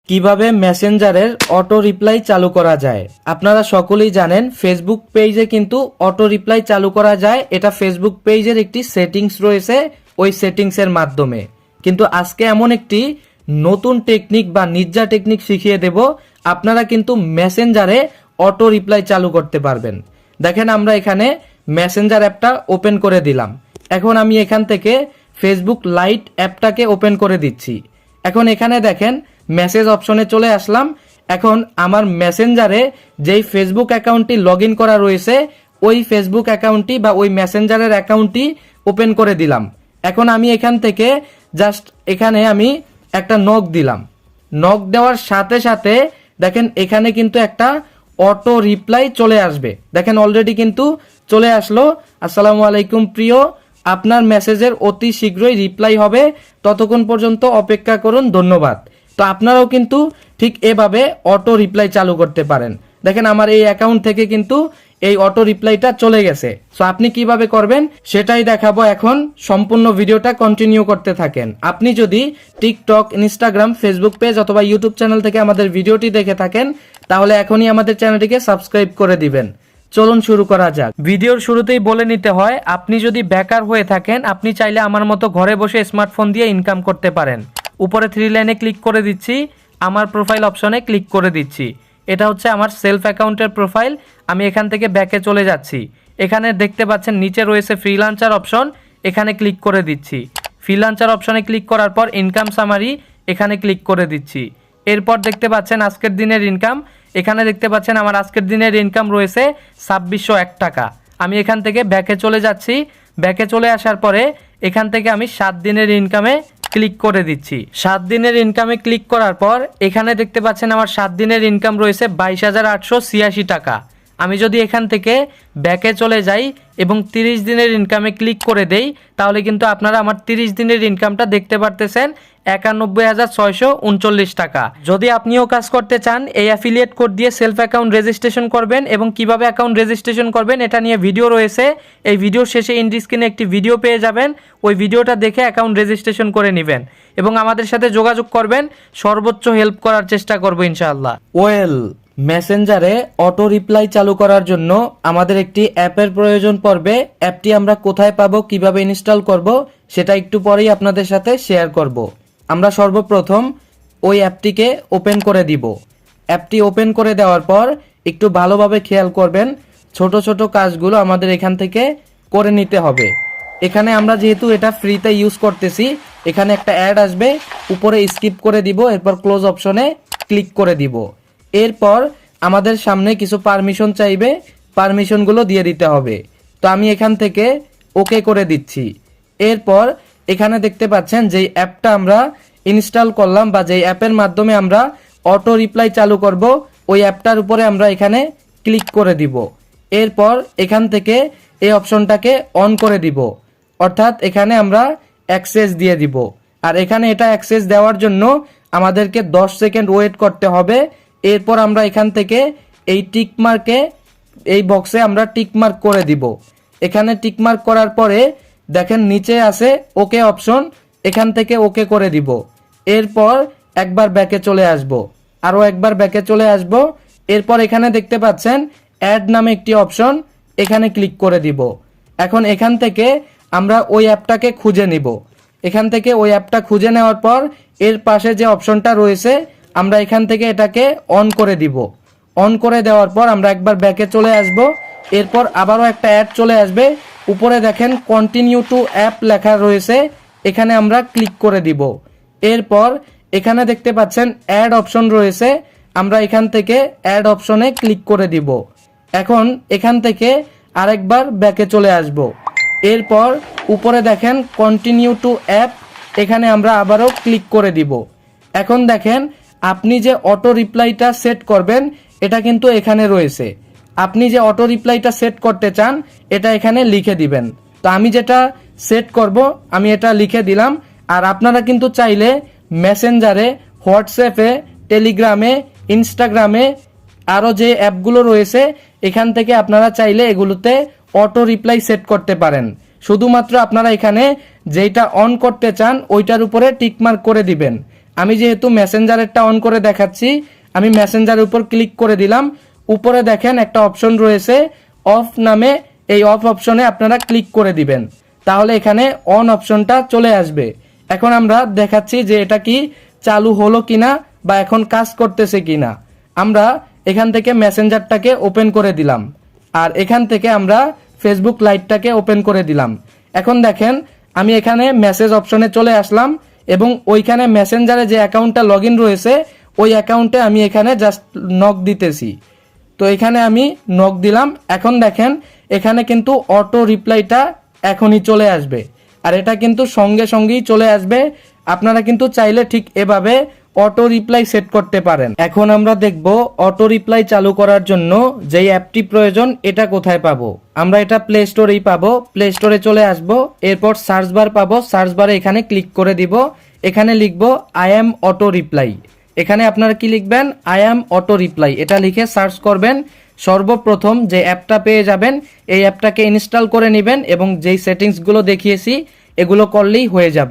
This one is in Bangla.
কিভাবে মেসেঞ্জারের অটো রিপ্লাই চালু করা যায়। আপনারা সকলেই জানেন ফেসবুক পেজে কিন্তু অটো রিপ্লাই চালু করা যায়। এটা ফেসবুক পেজের একটি সেটিংস রয়েছে, ওই সেটিংসের মাধ্যমে। কিন্তু আজকে এমন একটি নতুন টেকনিক বা নির্জা টেকনিক শিখিয়ে দেব, আপনারা কিন্তু মেসেঞ্জারে অটো রিপ্লাই চালু করতে পারবেন। দেখেন আমরা এখানে মেসেঞ্জার অ্যাপটা ওপেন করে দিলাম। এখন আমি এখান থেকে ফেসবুক লাইট অ্যাপটাকে ওপেন করে দিচ্ছি। এখন এখানে দেখেন মেসেজ অপশনে চলে আসলাম। এখন আমার মেসেঞ্জারে যেই ফেসবুক অ্যাকাউন্টটি লগ ইন করা রয়েছে ওই ফেসবুক অ্যাকাউন্টটি বা ওই মেসেঞ্জারের অ্যাকাউন্টটি ওপেন করে দিলাম। এখন আমি এখান থেকে জাস্ট এখানে আমি একটা নক দিলাম। নক দেওয়ার সাথে সাথে দেখেন এখানে কিন্তু একটা অটো রিপ্লাই চলে আসবে। দেখেন অলরেডি কিন্তু চলে আসলো, আসসালামু আলাইকুম প্রিয়, আপনার মেসেজের অতি শীঘ্রই রিপ্লাই হবে, ততক্ষণ পর্যন্ত অপেক্ষা করুন, ধন্যবাদ। তো আপনারাও কিন্তু ঠিক এভাবে অটো রিপ্লাই চালু করতে পারেন। দেখেন আমার এই অ্যাকাউন্ট থেকে কিন্তু এই অটো রিপ্লাইটা চলে গেছে। সো আপনি কিভাবে করবেন সেটাই দেখাবো এখন। সম্পূর্ণ ভিডিওটা কন্টিনিউ করতে থাকেন। আপনি যদি টিকটক, ইনস্টাগ্রাম, ফেসবুক পেজ অথবা ইউটিউব চ্যানেল থেকে আমাদের ভিডিওটি দেখে থাকেন তাহলে এখনই আমাদের চ্যানেলটিকে সাবস্ক্রাইব করে দিবেন। চলুন শুরু করা যাক। ভিডিওর শুরুতেই বলে নিতে হয়, আপনি যদি বেকার হয়ে থাকেন আপনি চাইলে আমার মতো ঘরে বসে স্মার্টফোন দিয়ে ইনকাম করতে পারেন। উপরে 3 লাইনে ক্লিক করে দিচ্ছি, আমার প্রোফাইল অপশনে ক্লিক করে দিচ্ছি। এটা হচ্ছে আমার সেলফ অ্যাকাউন্টের প্রোফাইল। আমি এখান থেকে ব্যাকে চলে যাচ্ছি। এখানে দেখতে পাচ্ছেন নিচে রয়েছে ফ্রিল্যান্সার অপশন, এখানে ক্লিক করে দিচ্ছি। ফ্রিল্যান্সার অপশনে ক্লিক করার পর ইনকাম সামারি এখানে ক্লিক করে দিচ্ছি। এরপর দেখতে পাচ্ছেন আজকের দিনের ইনকাম। এখানে দেখতে পাচ্ছেন আমার আজকের দিনের ইনকাম রয়েছে 2601 টাকা। আমি এখান থেকে ব্যাকে চলে যাচ্ছি। ব্যাকে চলে আসার পরে এখান থেকে আমি 7 দিনের ইনকামে ক্লিক করে দিচ্ছি। 7 দিনের ইনকামে ক্লিক করার পর এখানে দেখতে পাচ্ছেন আমার 7 দিনের ইনকাম রয়েছে 22,886 টাকা। আমি যদি এখান থেকে ব্যাকে চলে যাই এবং 30 দিনের ইনকামে ক্লিক করে দেই তাহলে কিন্তু আপনারা আমার 30 দিনের ইনকামটা দেখতে পারতেছেন 91,639 টাকা। যদি আপনিও কাজ করতে চান এই অ্যাফিলিয়েট কোড দিয়ে সেলফ অ্যাকাউন্ট রেজিস্ট্রেশন করবেন এবং কিভাবে অ্যাকাউন্ট রেজিস্ট্রেশন করবেন এটা নিয়ে ভিডিও রয়েছে। এই ভিডিওর শেষে ইন্ড স্ক্রিনে একটি ভিডিও পেয়ে যাবেন, ওই ভিডিওটা দেখে অ্যাকাউন্ট রেজিস্ট্রেশন করে নেবেন এবং আমাদের সাথে যোগাযোগ করবেন। সর্বোচ্চ হেল্প করার চেষ্টা করব ইনশাআল্লাহ। মেসেঞ্জারে অটো রিপ্লাই চালু করার জন্য আমাদের একটি অ্যাপের প্রয়োজন পড়বে। অ্যাপটি আমরা কোথায় পাবো, কিভাবে ইনস্টল করব সেটা একটু পরেই আপনাদের সাথে শেয়ার করব। আমরা সর্বপ্রথম ওই অ্যাপটিকে ওপেন করে দিব। অ্যাপটি ওপেন করে দেওয়ার পর একটু ভালোভাবে খেয়াল করবেন, ছোট ছোট কাজগুলো আমাদের এখান থেকে করে নিতে হবে। এখানে আমরা যেহেতু এটা ফ্রিতে ইউজ করতেছি, এখানে একটা অ্যাড আসবে, উপরে স্কিপ করে দিব, এরপর ক্লোজ অপশনে ক্লিক করে দিব। এরপর আমাদের সামনে কিছু পারমিশন চাইবে, পারমিশনগুলো দিয়ে দিতে হবে। তো আমি এখান থেকে ওকে করে দিচ্ছি। এরপর এখানে দেখতে পাচ্ছেন যেই অ্যাপটা আমরা ইনস্টল করলাম বা যেই অ্যাপের মাধ্যমে আমরা অটো রিপ্লাই চালু করব ওই অ্যাপটার উপরে আমরা এখানে ক্লিক করে দিব। এরপর এখান থেকে এই অপশনটাকে অন করে দিব, অর্থাৎ এখানে আমরা অ্যাক্সেস দিয়ে দিব। আর এখানে এটা অ্যাক্সেস দেওয়ার জন্য আমাদেরকে 10 সেকেন্ড ওয়েট করতে হবে। এরপর আমরা এখান থেকে এই টিকমার্কে, এই বক্সে আমরা টিকমার্ক করে দিব। এখানে টিকমার্ক করার পরে দেখেন নিচে আছে ওকে অপশন, এখান থেকে ওকে করে দিব। এরপর একবার ব্যাকে চলে আসব, আরও একবার ব্যাকে চলে আসব। এরপর এখানে দেখতে পাচ্ছেন অ্যাড নামে একটি অপশন, এখানে ক্লিক করে দিব। এখন এখান থেকে আমরা ওই অ্যাপটাকে খুঁজে নিব। এখান থেকে ওই অ্যাপটা খুঁজে নেওয়ার পর এর পাশে যে অপশনটা রয়েছে আমরা এখান থেকে এটাকে অন করে দিব। অন করে দেওয়ার পর আমরা একবার ব্যাকে চলে আসব। এরপর আবারও একটা অ্যাড চলে আসবে, উপরে দেখেন কন্টিনিউ টু অ্যাপ লেখা রয়েছে, এখানে আমরা ক্লিক করে দিব। এরপর এখানে দেখতে পাচ্ছেন অ্যাড অপশন রয়েছে, আমরা এখান থেকে অ্যাড অপশনে ক্লিক করে দিব। এখন এখান থেকে আরেকবার ব্যাকে চলে আসব। এরপর উপরে দেখেন কন্টিনিউ টু অ্যাপ, এখানে আমরা আবারও ক্লিক করে দিব। এখন দেখেন আপনি যে অটো রিপ্লাইটা সেট করবেন এটা কিন্তু এখানে রয়েছে। আপনি যে অটো রিপ্লাইটা সেট করতে চান এটা এখানে লিখে দিবেন। তো আমি যেটা সেট করব আমি এটা লিখে দিলাম। আর আপনারা কিন্তু চাইলে মেসেঞ্জারে, হোয়াটসঅ্যাপে, টেলিগ্রামে, ইনস্টাগ্রামে আরও যে অ্যাপগুলো রয়েছে এখান থেকে আপনারা চাইলে এগুলোতে অটো রিপ্লাই সেট করতে পারেন। শুধুমাত্র আপনারা এখানে যেটা অন করতে চান ওইটার উপরে টিকমার্ক করে দিবেন। আমি যেহেতু মেসেঞ্জারেরটা অন করে দেখাচ্ছি, আমি মেসেঞ্জারের উপর ক্লিক করে দিলাম। উপরে দেখেন একটা অপশন রয়েছে অফ নামে, এই অফ অপশনে আপনারা ক্লিক করে দিবেন, তাহলে এখানে অন অপশনটা চলে আসবে। এখন আমরা দেখাচ্ছি যে এটা কি চালু হলো কিনা বা এখন কাজ করতেছে কিনা। আমরা এখান থেকে মেসেঞ্জারটাকে ওপেন করে দিলাম, আর এখান থেকে আমরা ফেসবুক লাইটটাকে ওপেন করে দিলাম। এখন দেখেন আমি এখানে মেসেজ অপশনে চলে আসলাম এবং ওইখানে মেসেঞ্জারে যে অ্যাকাউন্টটা লগ ইন রয়েছে ওই অ্যাকাউন্টে আমি এখানে জাস্ট নক দিতেছি। তো এখানে আমি নক দিলাম। এখন দেখেন এখানে কিন্তু অটো রিপ্লাইটা এখনই চলে আসবে, আর এটা কিন্তু সঙ্গে সঙ্গেই চলে আসবে। আপনারা কিন্তু চাইলে ঠিক এভাবে অটো রিপ্লাই সেট করতে পারেন। এখন আমরা দেখব অটো রিপ্লাই চালু করার জন্য যেই অ্যাপটি প্রয়োজন এটা কোথায় পাবো। আমরা এটা প্লে স্টোরেই পাবো। প্লে স্টোরে চলে আসব, এরপর সার্চ বার পাবো, সার্চ বারে এখানে ক্লিক করে দিব। এখানে লিখব আই অ্যাম অটো রিপ্লাই। এখানে আপনারা কি লিখবেন, আই অ্যাম অটো রিপ্লাই, এটা লিখে সার্চ করবেন। সর্বপ্রথম যে অ্যাপটা পেয়ে যাবেন এই অ্যাপটাকে ইনস্টল করে নেবেন এবং যেই সেটিংসগুলো দেখিয়েছি এগুলো করলেই হয়ে যাবে।